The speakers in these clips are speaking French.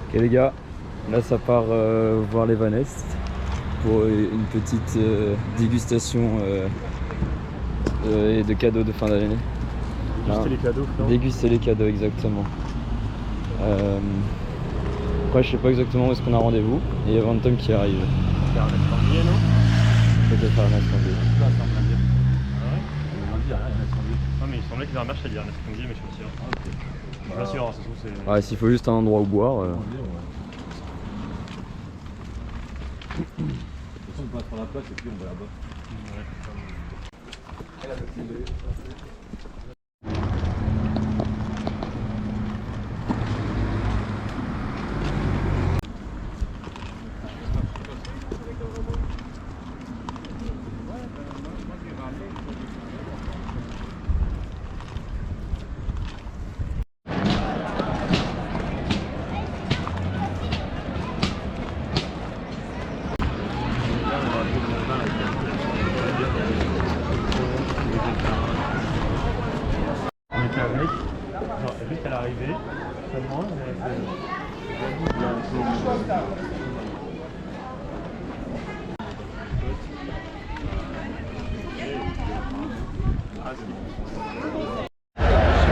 Ok les gars, là ça part voir les Van Est pour une petite dégustation et de cadeaux de fin d'année. Déguster les cadeaux, non? Déguster les cadeaux, exactement. Après je sais pas exactement où est-ce qu'on a rendez-vous, et il y a Van Tom qui arrive. Faire un escambier, non? Peut-être faire un escambier. Là, c'est en plein milieu. Ah ouais? On va dire, un escambier. Non, mais il semblait qu'il y avait un match à dire un escambier, mais je suis pas sûr. Ah, ok. Je suis pas sûr, ça se trouve c'est... Ouais, s'il faut juste un endroit où boire. De toute façon, on passe par la place et puis on va là-bas. On était avec, genre juste à l'arrivée, seulement,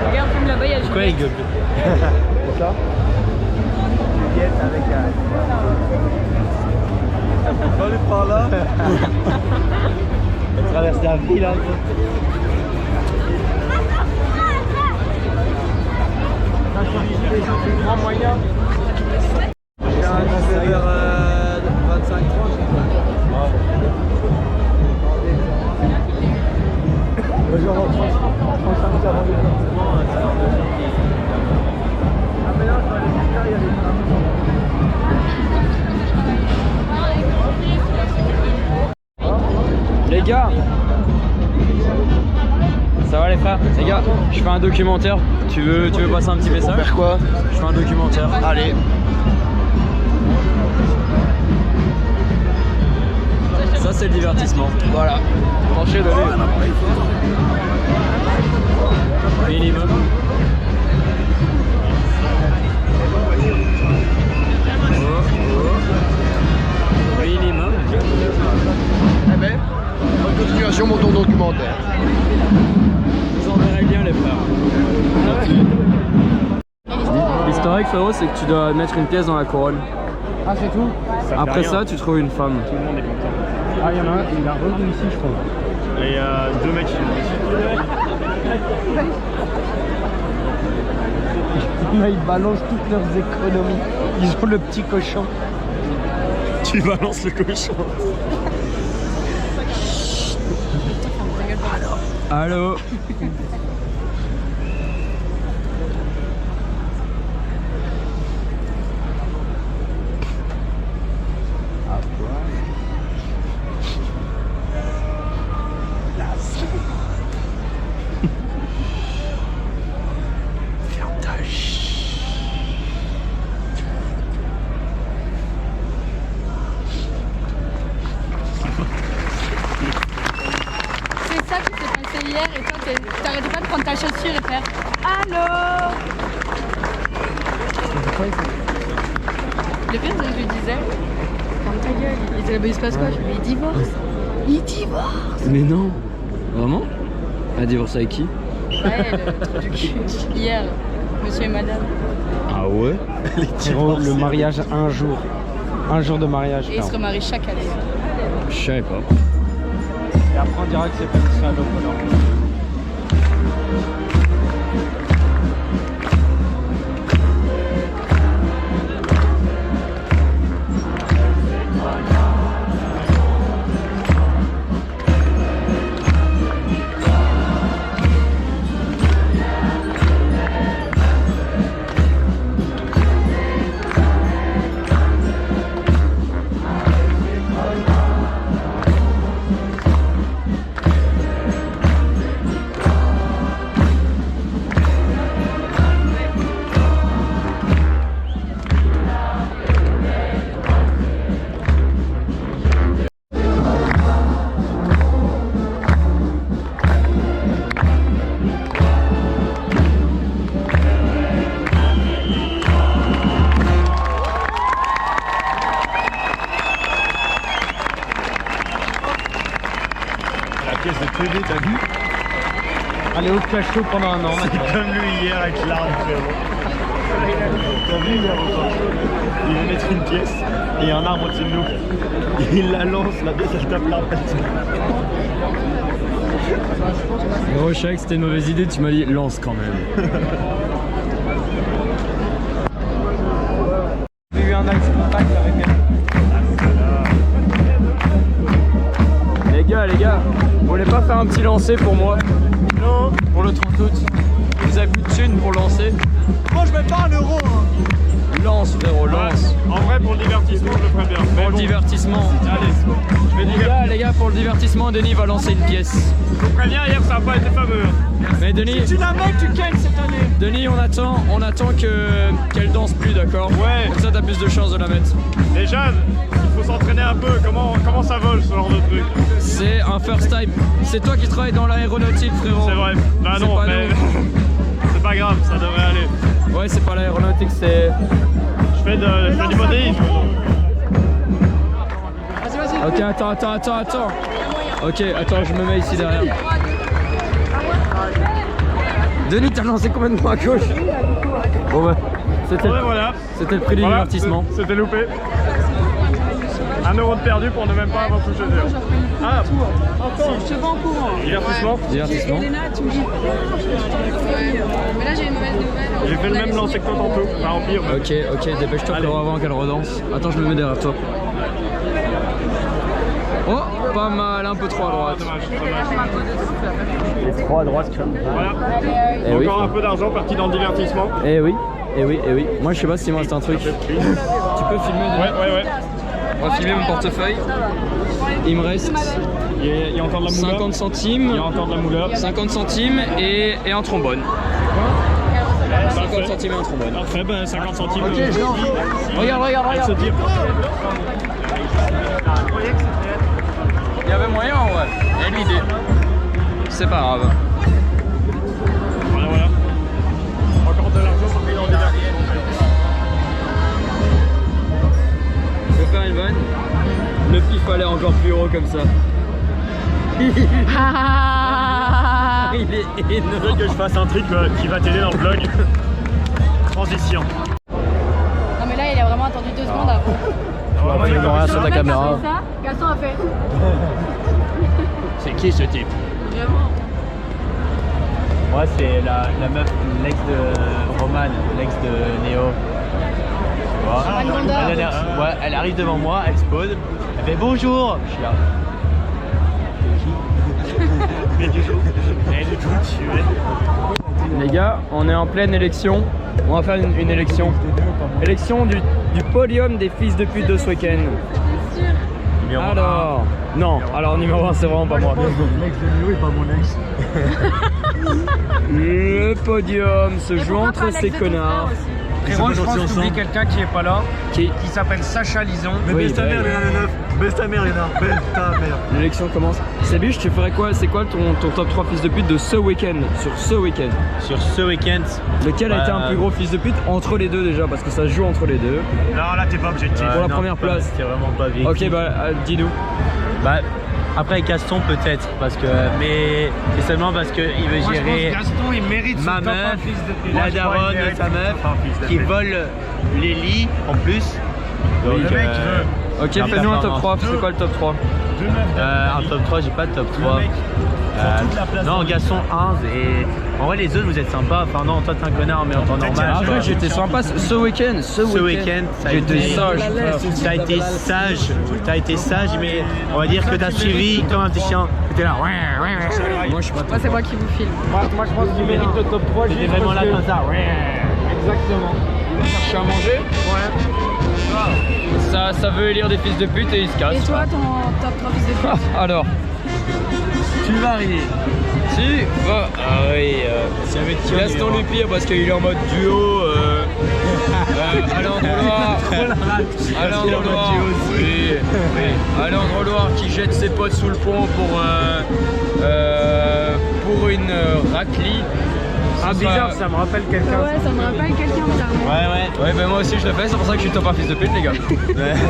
Regarde, comme là-bas, il y a Pourquoi il gueule? C'est ça? Juliette avec On va aller par là. on traverse la ville là. Grand moyen. C'est vers 25-30. Genre 35 avant le Ah mais non, sur les il y a des Les gars, ça va les frères? Les gars, je fais un documentaire. Tu veux passer un petit message? Faire quoi? Je fais un documentaire. Allez. Ça c'est le divertissement. Voilà. Branchez de Minimum. Minimum. Eh ben, en continuation, mon tour documentaire. Vous en verrez bien les frères. L'historique frérot, c'est que tu dois mettre une pièce dans la couronne. Ah, c'est tout? Après ça, tu trouves une femme. Tout le monde est content. Ah, il y en a un, il a revenu ici, je crois. Et deux mecs qui Ils balancent toutes leurs économies. Ils ont le petit cochon. Tu balances le cochon. Allô? C'est ça qui s'est passé hier et toi t'arrêtais pas de prendre ta chaussure et faire allô. Le pire c'est que je lui disais ferme ta gueule. Il disait bah il se passe quoi? Je lui dis il divorce. Il divorce. Mais non. Vraiment? Un divorce avec qui? Ouais, le truc du cul. Hier, monsieur et madame. Ah ouais? Le mariage, un jour. Un jour de mariage. Et ils se remarient chaque année. Je savais pas. Et après, on dira que c'est pas une salope. bébé, t'as vu? Allez au cachot pendant un an maintenant. Comme lui hier avec l'arme, t'as vu hier encore? Il vient mettre une pièce et il y a un arbre au-dessus de nous. Il la lance, la pièce elle tape l'arbre. Gros, je savais que c'était une mauvaise idée, tu m'as dit lance quand même. J'ai eu un axe contact avec elle. Les gars, vous voulez pas faire un petit lancer pour moi? Non. Pour le 30 août. Vous avez plus de thunes pour lancer? Moi je mets pas 1 euro hein. Lance frérot, lance. En vrai pour le divertissement je le ferais bien. Pour le divertissement. Allez, je vais dire. Les gars, pour le divertissement, Denis va lancer une pièce. Je vous préviens, hier ça n'a pas été fameux. Mais Denis, Tu la mets, tu gagnes cette année. Denis, on attend qu'elle danse plus, d'accord? Ouais. Comme ça, t'as plus de chances de la mettre. Les jeunes, il faut s'entraîner un peu. Comment ça vole ce genre de truc? C'est un first time. C'est toi qui travailles dans l'aéronautique, frérot. C'est vrai. Bah C'est non, pas mais nous. c'est pas grave, ça devrait aller. Ouais, c'est pas l'aéronautique, c'est... Je fais du modélisme. Ok, attends. Ok, attends, je me mets ici derrière. Denis, t'as lancé complètement à gauche. Bon bah, c'était Ouais, voilà. le prix du Voilà, divertissement. C'était loupé. 1 euro de perdu pour ne même pas avoir touché zéro. Ah, Je te vois en courant. divertissement. Divertissement. Elena, tu me dis. Ouais. Mais là, j'ai une mauvaise nouvelle. J'ai fait le même lancer que toi tantôt. Enfin, en pire. Ok, dépêche-toi frérot avant qu'elle redanse. Attends, je me mets derrière toi. Oh, pas mal, un peu trop à droite. Les 3 à droite. Voilà. Eh oui. Encore un peu d'argent parti dans le divertissement. Eh oui. Moi, je sais pas s'il me reste un truc. Tu peux filmer Denis? Ouais. On va filmer mon portefeuille. Il me reste Il y a encore de la moula. 50 centimes. Il y a encore de la moula. 50 centimes et un trombone. 50 centimes et un trombone. Parfait, ben 50 centimes. Ok, je lance. Regarde. Se dire. Il y avait moyen, ouais. Il y a l'idée. C'est pas grave. Voilà. Encore de l'argent parti dans le divertissement. Je vais faire une vanne. Le pif fallait encore plus haut comme ça. Il est Je veux énorme. que je fasse un truc qui va t'aider dans le vlog. Transition. Non, mais là, il a vraiment attendu 2 secondes avant. Rien sur ta caméra. Ça, Gaston a fait. C'est qui ce type? Vraiment. Moi, c'est la meuf, l'ex de Roman, l'ex de Néo. Tu vois? Elle arrive devant moi, elle se pose, elle fait bonjour. Je suis là. Mais du coup, tu es. Les gars, on est en pleine élection. On va faire une élection. Élection du podium des fils de pute de ce week-end. Alors, non, alors numéro 1 c'est vraiment pas moi. L'ex de Néo est pas mon ex. Le podium se joue entre ces connards. Frérot, je pense que t'oublies quelqu'un qui est pas là, Qui s'appelle Sacha Lison. Mais Oui, baisse ta bah, mère, oui. Léna le 9. Baisse ta mère, Léna. Baisse ta mère. L'élection commence. Sébiche, tu ferais quoi? C'est quoi ton top 3 fils de pute de ce week-end? Sur ce week-end. Sur ce week-end, Lequel a été un plus gros fils de pute entre les deux déjà? Parce que ça se joue entre les deux. Non, là t'es pas objectif. Pour la première place. c'était vraiment pas bien. Ok, bah dis-nous. Bah, après Gaston peut-être, parce que, mais c'est seulement parce qu'il veut Moi, je gérer pense Gaston, il mérite son ma top 1 meuf, fils de pute. la daronne de sa meuf, qui vole les lits en plus. Donc, le mec veut. Ok, en fais-nous un top performance. 3. C'est quoi le top 3? Un top 3, j'ai pas de top 3. mec, sur toute la place Non, dans Gaston 1 et en vrai les autres vous êtes sympas. Enfin non, toi t'es un connard mais en temps normal. Arrête, quoi. j'étais sympa ce week-end. Ce week-end, ça a j'étais été- sage. T'as été sage, mais on va dire que t'as suivi comme un petit chien. T'étais là, Moi je suis pas Moi, c'est moi qui vous filme. Moi, je pense qu'il mérite le top 3. t'étais vraiment là comme ça. Exactement. chercher à manger. Ça veut élire des fils de pute et ils se Et cassent. toi, ton top 3 fils de pute? Alors, Tu vas arriver. tu vas. Ah oui, Gaston Lupire parce qu'il est en mode duo. Alain Droloir. Alain Droloir. Oui. Alain Droloir qui jette ses potes sous le pont pour une raclie. Ah bizarre, ça me rappelle quelqu'un. Ouais, ça me rappelle quelqu'un bizarrement. Ouais, ben moi aussi je le fais, c'est pour ça que je suis top 1 fils de pute, les gars.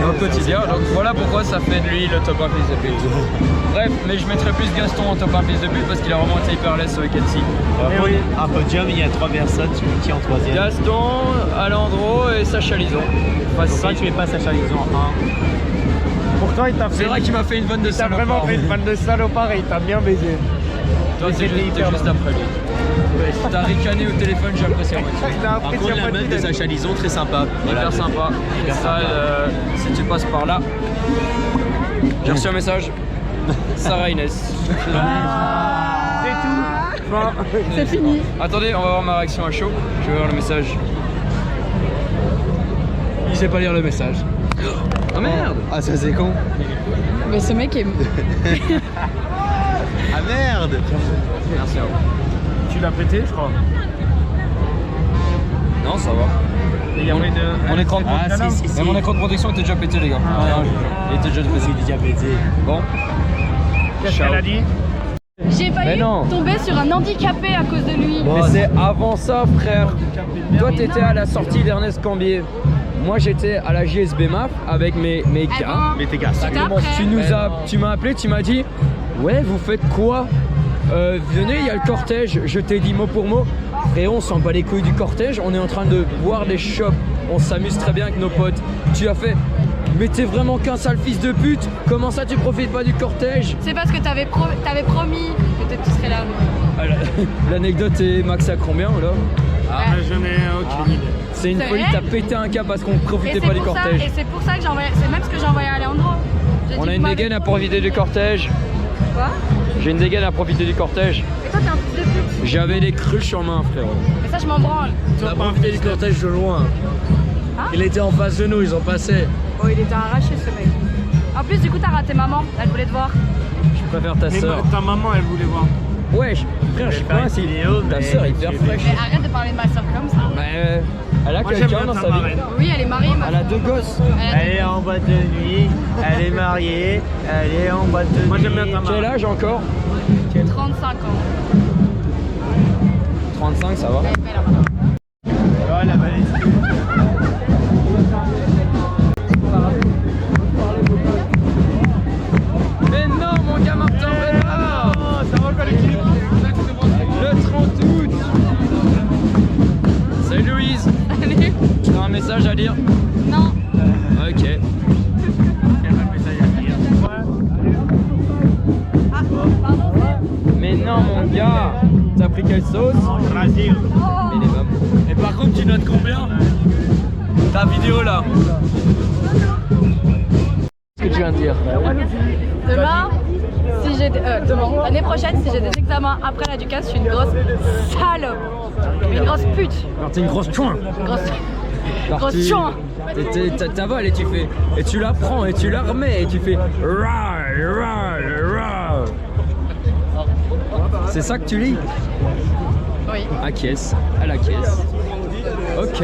Au quotidien, donc voilà pourquoi ça fait de lui le top 1 fils de pute. Bref, mais je mettrais plus Gaston en top 1 fils de pute parce qu'il a vraiment été hyper laisse ce week-end-ci. Un podium, il y a 3 personnes, tu mets qui en troisième? Gaston, Alandro et Sacha Lison. Pourquoi tu mets pas Sacha Lison en 1? Pourtant, il t'a fait. C'est vrai qu'il m'a fait une vanne de Il t'a salopard. vraiment fait une vanne de salopard et il t'a bien baisé. Toi, t'es juste après lui. T'as ricané au téléphone, j'ai apprécié à moitié. Par contre, la meuf de Sacha Lison, très sympa. Hyper sympa. Et ça, si tu passes par là. J'ai reçu un message. Sarah Inès. C'est tout. Bon. C'est fini. Attendez, on va voir ma réaction à chaud. Je vais voir le message. Il sait pas lire le message. Ah merde! Ah, ça c'est con. Mais ce mec est. Ah merde! Merci à vous. Tu l'as pété, je crois. Non, ça va. Il y avait de. Mon écran de Ah, si. Mais mon écran de protection était déjà pété, les gars. Il était déjà pété. C'est déjà pété. Bon. Qu'est-ce qu'elle a dit? J'ai Mais failli non. tomber sur un handicapé à cause de lui. Mais c'est avant ça, frère. Toi, t'étais à la sortie d'Ernest Cambier. Moi, j'étais à la JSB MAF avec mes gars. Mais t'es gars. C'était après. Tu m'as appelé, tu m'as dit, ouais, vous faites quoi? Venez, il y a le cortège. Je t'ai dit mot pour mot, frérot, on s'en bat les couilles du cortège. On est en train de boire des chopes. On s'amuse très bien avec nos potes. Tu as fait, mais t'es vraiment qu'un sale fils de pute. Comment ça, tu profites pas du cortège? C'est parce que t'avais promis que tu serais là. Ah, l'anecdote est max à combien là? Ah, je n'ai aucune idée. C'est une C'est folie, vrai t'as pété un câble parce qu'on Et profitait c'est pas du pour ça, cortège. et c'est pour ça que j'ai envoyé. C'est même ce que j'ai envoyé à Leandro. J'ai On dit, a vous une m'avez dégaine à promis. profiter du cortège. Quoi? J'ai une dégaine à profiter du cortège. Et toi t'es un fils de pute. J'avais les cruches en main, frérot. Mais ça je m'en branle. Tu as profité du cortège de loin. Hein? Il était en face de nous, ils ont passé. Oh il était arraché ce mec. En plus du coup t'as raté maman, elle voulait te voir. Je préfère ta sœur. ta maman, elle voulait voir. Wesh, frère, je sais pas si ta sœur est hyper fraîche. Mais arrête de parler de ma soeur comme ça. Elle a Moi, j'aime quelqu'un bien dans ta sa vie. marraine. Oui elle est mariée ma Elle a 2 gosses. Elle est en boîte de nuit, elle est mariée, elle est en boîte de nuit. Moi, j'aime bien ta Quel marraine. âge encore? 35 ans. 35, ça va. Elle est belle, hein. Oh la valise. Mais non, mon gars Martin, mais non! Ça va quoi l'équipe? Le 30 août! Salut Louise! Allez. Tu as un message à lire? Non. Ok. Ah, pardon. Mais non, mon gars! T'as pris quelle sauce? Brésil. Minimum. Et par contre, tu notes combien? Ta vidéo là! Qu'est-ce que tu viens de dire? Demain, si j'ai demain, l'année prochaine, si j'ai des examens après la Ducasse, je suis une grosse salope. Une grosse pute. Alors t'es une grosse chouin! Grosse chouin. T'avales et tu fais. Et tu la prends et tu la remets et tu fais. Ra, ra, ra. C'est ça que tu lis? Oui. À caisse, à la caisse. Ok.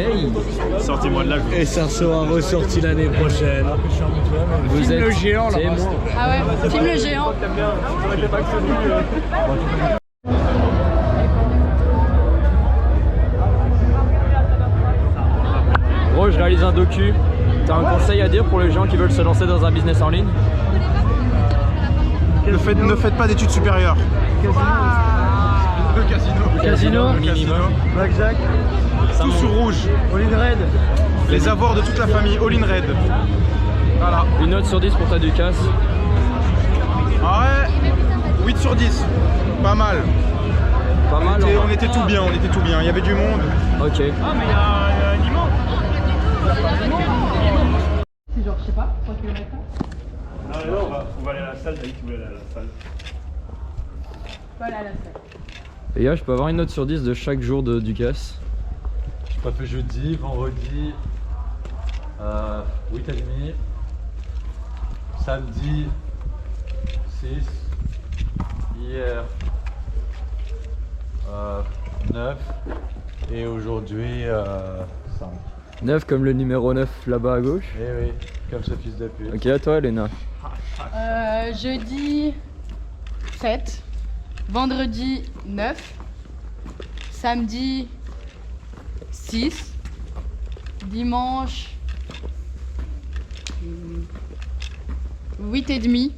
Sortez-moi de là. Et ça sera ressorti l'année prochaine. Vous Filme êtes le géant, là. témoin. Ah ouais, filme le géant. Gros, je réalise un docu. T'as un conseil à dire pour les gens qui veulent se lancer dans un business en ligne? Ne faites pas d'études supérieures. Le casino. Casino, minimum. Blackjack, Tout sous rouge. All in Red. Les avoirs de toute la famille, all in red. Voilà. Une note sur 10 pour ta Ducasse. Ah ouais, 8 sur 10. Pas mal. Pas mal. On était tout bien, on était tout bien. Il y avait du monde. Ok. Ah, mais il y a un immense. C'est genre, je sais pas, 3 km. Non, on va aller à la salle, t'as dit que tu voulais aller à la salle. Voilà la salle. Les gars, je peux avoir une note sur 10 de chaque jour de Ducasse? J'ai pas fait jeudi, vendredi, 8,5. Samedi, 6. Hier, 9. Et aujourd'hui, 5. 9 comme le numéro 9 là-bas à gauche. Eh oui, comme ce fils de pute. Ok, à toi, Elena. Jeudi 7. Vendredi 9. Samedi 6. Dimanche 8,5.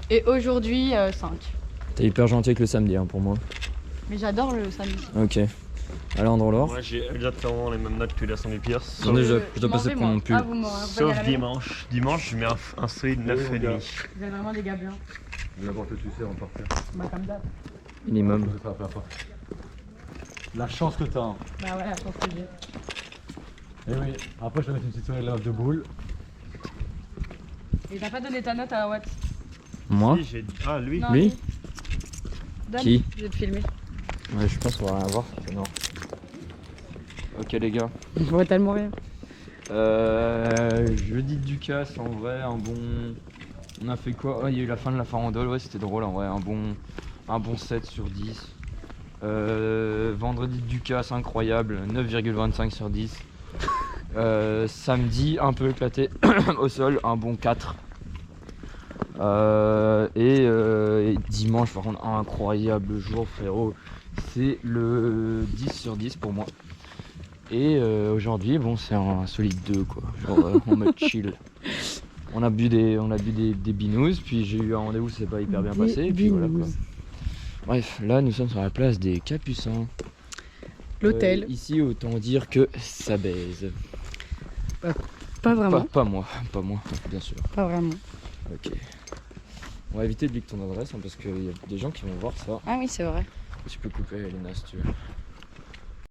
Et aujourd'hui 5. T'es hyper gentil avec le samedi hein, pour moi. Mais j'adore le samedi. Ok. Alejandro Laure. Moi j'ai exactement les mêmes notes que Gaston Lupierce. Attendez, je dois passer pour mon pull. Ah, vous m'en Sauf dimanche. Dimanche, je mets un solide 9,5. Vous avez vraiment des gars bien. N'importe tu sais, on partir. Bah comme d'hab. Minimum. Ça va faire pas. La chance que t'as. Hein. Bah ouais, la chance que j'ai. Et oui, après je vais mettre une petite soirée de boule. Et t'as pas donné ta note à Watt? Moi Si, j'ai dit. Ah, lui. Non, Lui Donne, Qui je vais te filmer. Ouais, je pense qu'on va rien voir. Non. Ok les gars. Je vois tellement rien. Jeudi de Ducasse, en vrai, un bon... On a fait quoi? Il y a eu la fin de la farandole, ouais c'était drôle en vrai, un bon 7 sur 10. Vendredi de Ducasse, incroyable, 9,25 sur 10. Samedi, un peu éclaté au sol, un bon 4. Et dimanche, par contre, incroyable jour frérot, c'est le 10 sur 10 pour moi. Et aujourd'hui, bon, c'est un solide 2 quoi, genre en mode chill. On a bu des binous, puis j'ai eu un rendez-vous, c'est pas hyper bien passé, et puis voilà quoi. Bref, là nous sommes sur la place des Capucins. L'hôtel. Ici, autant dire que ça baise. Pas vraiment. Pas moi, bien sûr. Pas vraiment. Ok. On va éviter de dire ton adresse hein, parce qu'il y a des gens qui vont voir ça. Ah oui, c'est vrai. Tu peux couper Elena si tu veux.